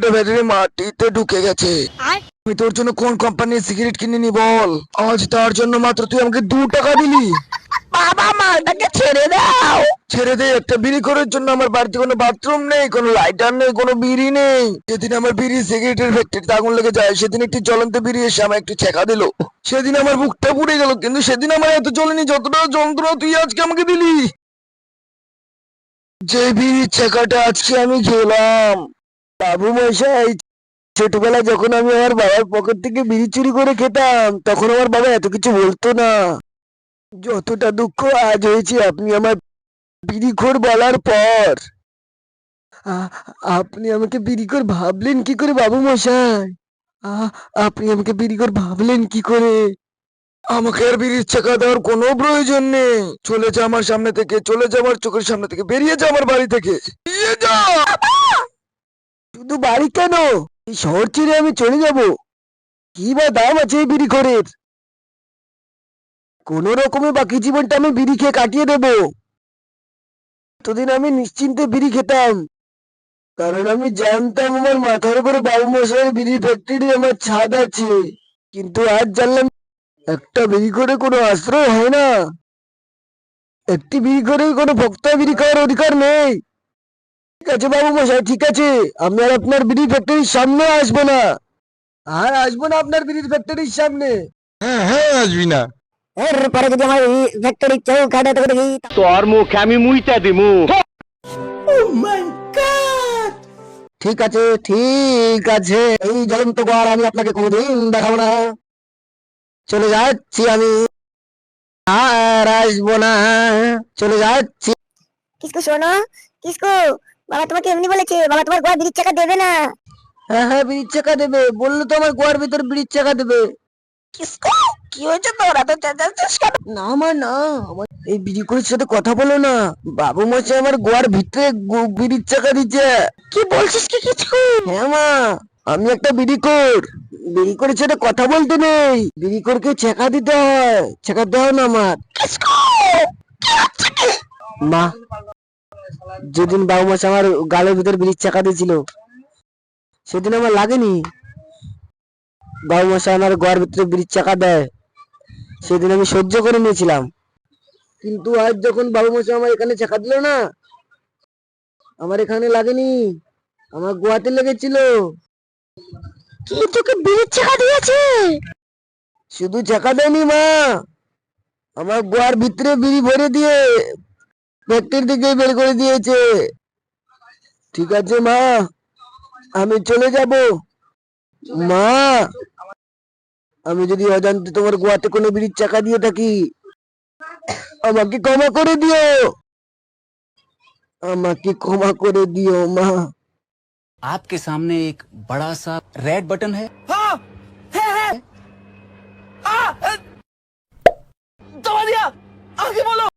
Cigarette factory মাটিতে ঢুকে গেছে। আমি তোর জন্য কোন কোম্পানির সিগারেট কিনে নি বল? আজ তার জন্য মাত্র তুই আমাকে 2 টাকা দিলি। বাবা মালটাকে ছেড়ে দাও। ছেড়ে দে, একটা বিড়ি করার জন্য আমার বাড়িতে কোনো বাথরুম নেই, কোনো লাইটার নেই, কোনো বিড়ি নেই। যেদিন আমার বিড়ি সিগারেটের ফ্যাক্টরিতে আগুন লেগে যায়, সেদিন একটি জ্বলন্ত বিড়ি এসে আমায় একটু ছেঁকা দিল। সেদিন আমার বুকটা পুড়ে গেল, কিন্তু সেদিন আমার এত জ্বলেনি যতটা যন্ত্রণা তুই আজকে আমাকে দিলি। যে বিড়ির ছেঁকাটা আজকে আমি খেলাম, বাবু মশাই, ছোটবেলায় যখন আমি আমার বাবার পকেট থেকে বিড়ি চুরি করে খেতাম, তখন আমার বাবা এত কিছু বলতো না। যতটা দুঃখ আজ হয়েছে আপনি আমার বিড়িখোর বলার পর। আ- আপনি আমাকে বিড়িখোর ভাবলেন কি করে বাবু মশাই? আপনি আমাকে বিড়িখোর ভাবলেন কি করে? আমাকে আর বিড়ির চাকা দেওয়ার কোনো প্রয়োজন নেই। চলে যা আমার সামনে থেকে, চলে যা আমার চোখের সামনে থেকে, বেরিয়ে যা আমার বাড়ি থেকে, বেরিয়ে যা। শুধু বাড়ি কেন, এই শহর ছেড়ে আমি চলে যাব। কি বা দাম আছে এই বিড়িখোরের? কোন রকমে বাকি জীবনটা আমি বিড়ি খেয়ে কাটিয়ে দেবো। এতদিন আমি নিশ্চিন্তে বিড়ি খেতাম, কারণ আমি জানতাম আমার মাথার উপরে বাবু মশাইয়ের বিড়ি ফ্যাক্টরি, আমার ছাদ আছে। কিন্তু আজ জানলাম একটা বিড়ি করে কোনো আশ্রয় হয় না, একটি বিড়ি করে কোনো ভক্ত বিড়ি খাওয়ার অধিকার নেই। ঠিক আছে বাবু মশাই, ঠিক আছে, আমি আর আপনার বিড়ি ফ্যাক্টরির সামনে আসবো না। আর আসবো না আপনার বিড়ির ফ্যাক্টরির সামনে। হ্যাঁ হ্যাঁ, আসবি না। এরপরে যদি আমার এই ফ্যাক্টরি কেউ কাটে তোকে দেখি। তোর মুখে আমি মুইতা দিমু। ঠিক আছে, ঠিক আছে, এই জ্বলন্ত গোয়ার আমি আপনাকে কোনোদিন দেখাবো না। চলে যাচ্ছি আমি, আর আসবো না, চলে যাচ্ছি। কিসকু শোনো, কিসকু, বাবা তোমাকে এমনি বলেছে, বাবা তোমার গোয়া বিড়ির চাকা দেবে না। হ্যাঁ হ্যাঁ, বিড়ির চাকা দেবে বললো তো, আমার গোয়ার ভিতর বিড়ির চাকা দেবে। কিসকু, কি হয়েছে তোরা তো চেঁচাচ্ছিস কেন? না আমার না, আমার এই বিড়ি করির সাথে কথা বলো না। বাবু মশাই আমার গোয়ার ভিতরে বিড়ির চাকা দিচ্ছে। কি বলছিস কি কিসকু? হ্যাঁ মা, আমি একটা বিড়িখোর। বিড়িখোরের সাথে কথা বলতে নেই, বিড়িখোরকে ছেঁকা দিতে হয়। ছেঁকাতে হয় না আমার। কিসকু, কি হচ্ছে কি? মা, যেদিন বাবু মশাই আমার গালের ভিতর বিড়ির চাকা দিয়েছিল, সেদিন আমার লাগেনি। বাবু মশাই আমার গোয়ার ভিতরে বিড়ির চাকা দেয়, সেদিন আমি সহ্য করে নিয়েছিলাম। কিন্তু আজ যখন বাবু মশাই আমার এখানে চাকা দিল না, আমার এখানে লাগেনি, আমার গোয়াতে লেগেছিল। কি তোকে বিড়ির চাকা দিয়েছে? শুধু চাকা দেয়নি মা, আমার গোয়ার ভিতরে বিড়ি ভরে দিয়ে ফ্যাক্টরি থেকে বের করে দিয়েছে। ঠিক আছে মা, আমি চলে যাব। মা, আমি যদি অজান্তে তোমার গোয়াতে কোনো বিড়ির চাকা দিয়ে থাকি, আমাকে ক্ষমা করে দিও, আমাকে ক্ষমা করে দিও মা। आपके सामने एक बड़ा सा रेड बटन है। दबा दिया, आगे बोलो।